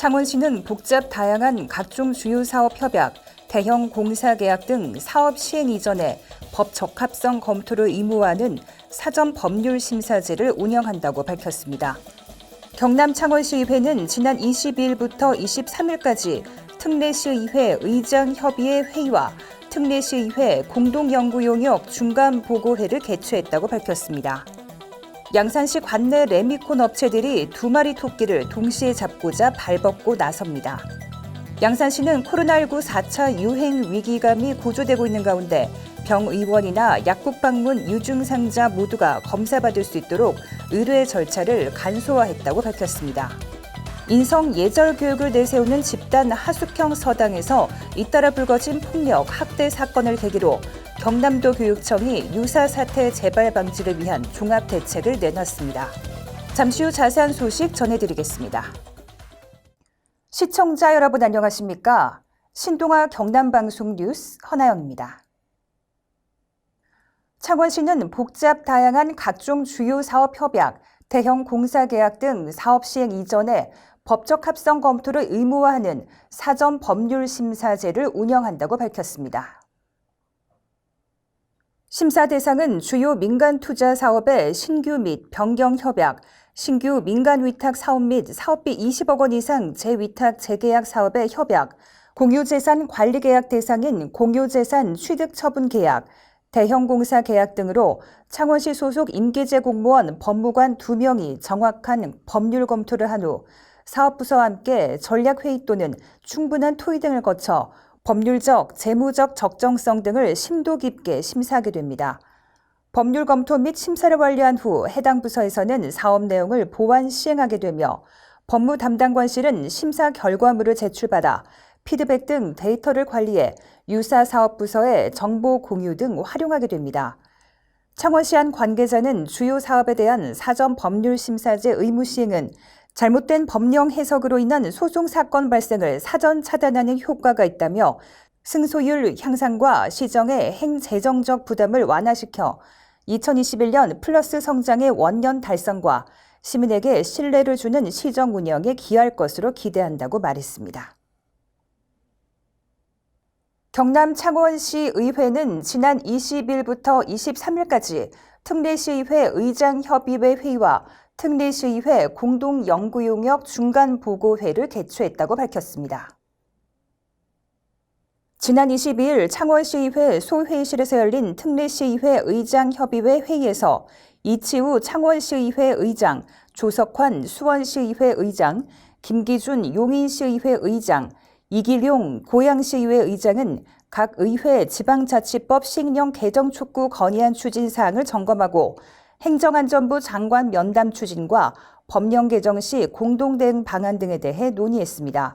창원시는 복잡 다양한 각종 주요 사업 협약, 대형 공사 계약 등 사업 시행 이전에 법 적합성 검토를 의무화하는 사전 법률 심사제를 운영한다고 밝혔습니다. 경남 창원시의회는 지난 22일부터 23일까지 특례시의회 의장협의회 회의와 특례시의회 공동연구용역 중간보고회를 개최했다고 밝혔습니다. 양산시 관내 레미콘 업체들이 2마리 토끼를 동시에 잡고자 발벗고 나섭니다. 양산시는 코로나19 4차 유행 위기감이 고조되고 있는 가운데 병의원이나 약국 방문 유증상자 모두가 검사받을 수 있도록 의뢰 절차를 간소화했다고 밝혔습니다. 인성 예절 교육을 내세우는 집단 하숙형 서당에서 잇따라 불거진 폭력, 학대 사건을 계기로 경남도 교육청이 유사 사태 재발 방지를 위한 종합 대책을 내놨습니다. 잠시 후 자세한 소식 전해드리겠습니다. 시청자 여러분 안녕하십니까? 신동아 경남방송 뉴스 허나영입니다. 창원시는 복잡 다양한 각종 주요 사업 협약, 대형 공사 계약 등 사업 시행 이전에 법적 합성 검토를 의무화하는 사전 법률 심사제를 운영한다고 밝혔습니다. 심사 대상은 주요 민간 투자 사업의 신규 및 변경 협약, 신규 민간 위탁 사업 및 사업비 20억 원 이상 재위탁 재계약 사업의 협약, 공유재산 관리 계약 대상인 공유재산 취득 처분 계약, 대형 공사 계약 등으로 창원시 소속 임기제 공무원 법무관 2명이 정확한 법률 검토를 한 후 사업부서와 함께 전략회의 또는 충분한 토의 등을 거쳐 법률적, 재무적 적정성 등을 심도 깊게 심사하게 됩니다. 법률 검토 및 심사를 완료한 후 해당 부서에서는 사업 내용을 보완 시행하게 되며 법무 담당관실은 심사 결과물을 제출받아 피드백 등 데이터를 관리해 유사 사업 부서에 정보 공유 등 활용하게 됩니다. 창원시 한 관계자는 주요 사업에 대한 사전 법률 심사제 의무 시행은 잘못된 법령 해석으로 인한 소송 사건 발생을 사전 차단하는 효과가 있다며 승소율 향상과 시정의 행재정적 부담을 완화시켜 2021년 플러스 성장의 원년 달성과 시민에게 신뢰를 주는 시정 운영에 기여할 것으로 기대한다고 말했습니다. 경남 창원시 의회는 지난 20일부터 23일까지 특례시의회 의장협의회 회의와 특례시의회 공동연구용역 중간보고회를 개최했다고 밝혔습니다. 지난 22일 창원시의회 소회의실에서 열린 특례시의회 의장협의회 회의에서 이치우 창원시의회 의장, 조석환 수원시의회 의장, 김기준 용인시의회 의장, 이길용 고양시의회 의장은 각 의회 지방자치법 시행령 개정 촉구 건의안 추진 사항을 점검하고 행정안전부 장관 면담 추진과 법령 개정 시 공동대응 방안 등에 대해 논의했습니다.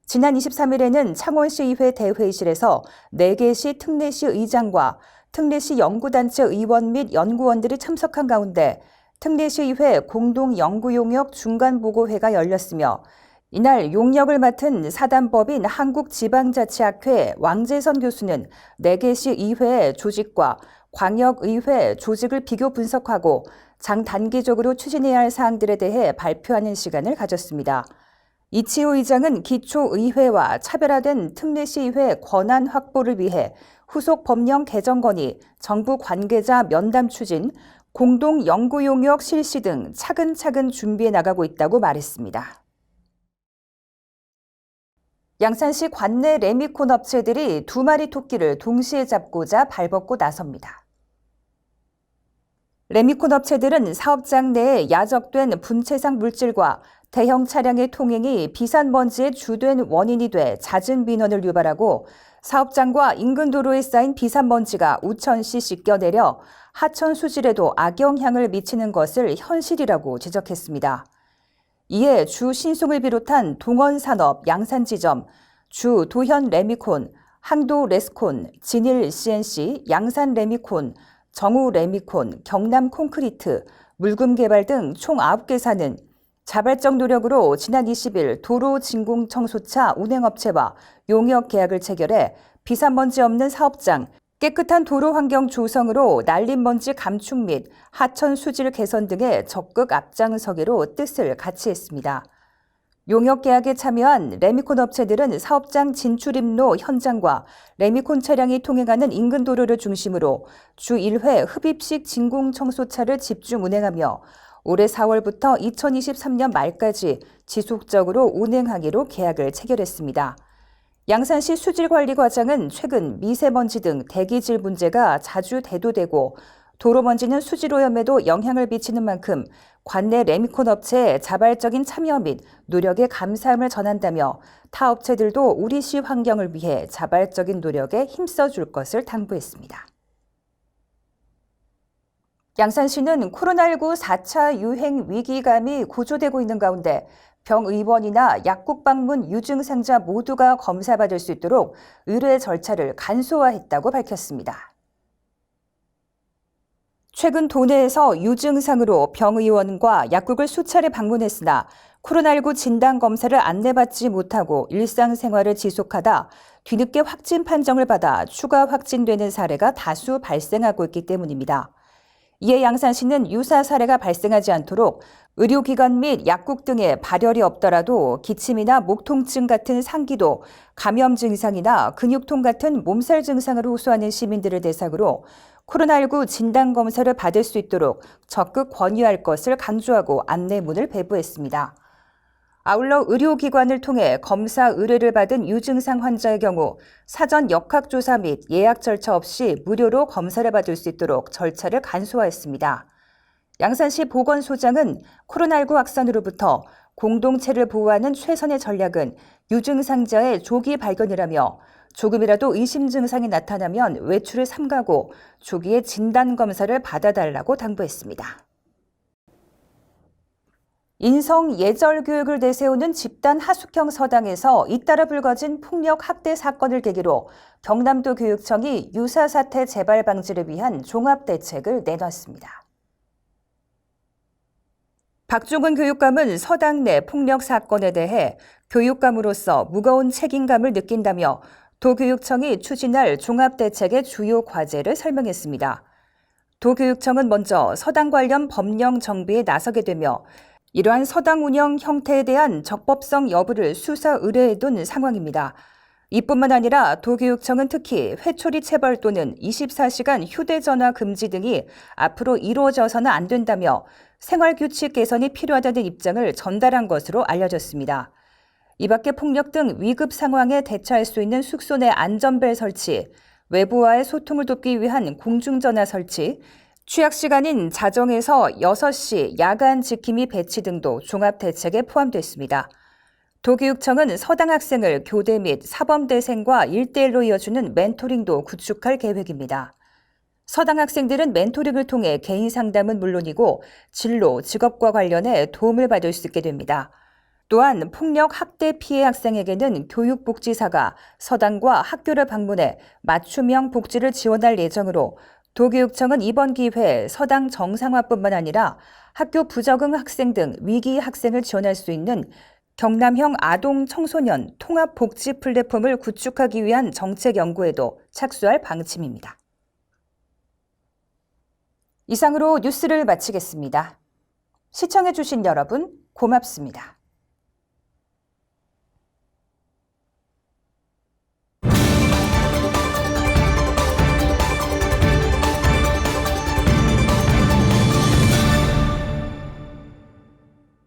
지난 23일에는 창원시의회 대회의실에서 4개시 특례시 의장과 특례시 연구단체 의원 및 연구원들이 참석한 가운데 특례시의회 공동연구용역 중간보고회가 열렸으며 이날 용역을 맡은 사단법인 한국지방자치학회 왕재선 교수는 4개시 의회 조직과 광역의회 조직을 비교 분석하고 장단기적으로 추진해야 할 사항들에 대해 발표하는 시간을 가졌습니다. 이치호 의장은 기초의회와 차별화된 특례시의회 권한 확보를 위해 후속 법령 개정 건의, 정부 관계자 면담 추진, 공동연구용역 실시 등 차근차근 준비해 나가고 있다고 말했습니다. 양산시 관내 레미콘 업체들이 2마리 토끼를 동시에 잡고자 발벗고 나섭니다. 레미콘 업체들은 사업장 내에 야적된 분체상 물질과 대형 차량의 통행이 비산먼지의 주된 원인이 돼 잦은 민원을 유발하고 사업장과 인근 도로에 쌓인 비산먼지가 우천시 씻겨내려 하천 수질에도 악영향을 미치는 것을 현실이라고 지적했습니다. 이에 주 신송을 비롯한 동원산업 양산지점, 주 도현 레미콘, 항도 레스콘, 진일 CNC, 양산 레미콘, 정우 레미콘, 경남 콘크리트, 물금개발 등 총 9개사는 자발적 노력으로 지난 20일 도로진공청소차 운행업체와 용역 계약을 체결해 비산먼지 없는 사업장, 깨끗한 도로 환경 조성으로 날림 먼지 감축 및 하천 수질 개선 등에 적극 앞장서기로 뜻을 같이 했습니다. 용역 계약에 참여한 레미콘 업체들은 사업장 진출입로 현장과 레미콘 차량이 통행하는 인근 도로를 중심으로 주 1회 흡입식 진공 청소차를 집중 운행하며 올해 4월부터 2023년 말까지 지속적으로 운행하기로 계약을 체결했습니다. 양산시 수질관리과장은 최근 미세먼지 등 대기질 문제가 자주 대두되고 도로먼지는 수질오염에도 영향을 미치는 만큼 관내 레미콘 업체의 자발적인 참여 및 노력에 감사함을 전한다며 타 업체들도 우리시 환경을 위해 자발적인 노력에 힘써줄 것을 당부했습니다. 양산시는 코로나19 4차 유행 위기감이 고조되고 있는 가운데 병의원이나 약국 방문 유증상자 모두가 검사받을 수 있도록 의뢰 절차를 간소화했다고 밝혔습니다. 최근 도내에서 유증상으로 병의원과 약국을 수차례 방문했으나 코로나19 진단검사를 안내받지 못하고 일상생활을 지속하다 뒤늦게 확진 판정을 받아 추가 확진되는 사례가 다수 발생하고 있기 때문입니다. 이에 양산시는 유사 사례가 발생하지 않도록 의료기관 및 약국 등에 발열이 없더라도 기침이나 목 통증 같은 상기도, 감염 증상이나 근육통 같은 몸살 증상으로 호소하는 시민들을 대상으로 코로나19 진단검사를 받을 수 있도록 적극 권유할 것을 강조하고 안내문을 배부했습니다. 아울러 의료기관을 통해 검사 의뢰를 받은 유증상 환자의 경우 사전 역학조사 및 예약 절차 없이 무료로 검사를 받을 수 있도록 절차를 간소화했습니다. 양산시 보건소장은 코로나19 확산으로부터 공동체를 보호하는 최선의 전략은 유증상자의 조기 발견이라며 조금이라도 의심 증상이 나타나면 외출을 삼가고 조기에 진단검사를 받아달라고 당부했습니다. 인성 예절 교육을 내세우는 집단 하숙형 서당에서 잇따라 불거진 폭력 학대 사건을 계기로 경남도 교육청이 유사 사태 재발 방지를 위한 종합 대책을 내놨습니다. 박종훈 교육감은 서당 내 폭력 사건에 대해 교육감으로서 무거운 책임감을 느낀다며 도교육청이 추진할 종합 대책의 주요 과제를 설명했습니다. 도교육청은 먼저 서당 관련 법령 정비에 나서게 되며 이러한 서당 운영 형태에 대한 적법성 여부를 수사 의뢰해둔 상황입니다. 이뿐만 아니라 도교육청은 특히 회초리 체벌 또는 24시간 휴대전화 금지 등이 앞으로 이루어져서는 안 된다며 생활규칙 개선이 필요하다는 입장을 전달한 것으로 알려졌습니다. 이 밖에 폭력 등 위급 상황에 대처할 수 있는 숙소 내 안전벨 설치, 외부와의 소통을 돕기 위한 공중전화 설치, 취약 시간인 자정에서 6시 야간 지킴이 배치 등도 종합 대책에 포함됐습니다. 도교육청은 서당 학생을 교대 및 사범대생과 1대1로 이어주는 멘토링도 구축할 계획입니다. 서당 학생들은 멘토링을 통해 개인 상담은 물론이고 진로, 직업과 관련해 도움을 받을 수 있게 됩니다. 또한 폭력 학대 피해 학생에게는 교육복지사가 서당과 학교를 방문해 맞춤형 복지를 지원할 예정으로 도교육청은 이번 기회에 서당 정상화뿐만 아니라 학교 부적응 학생 등 위기 학생을 지원할 수 있는 경남형 아동 청소년 통합복지 플랫폼을 구축하기 위한 정책 연구에도 착수할 방침입니다. 이상으로 뉴스를 마치겠습니다. 시청해주신 여러분 고맙습니다.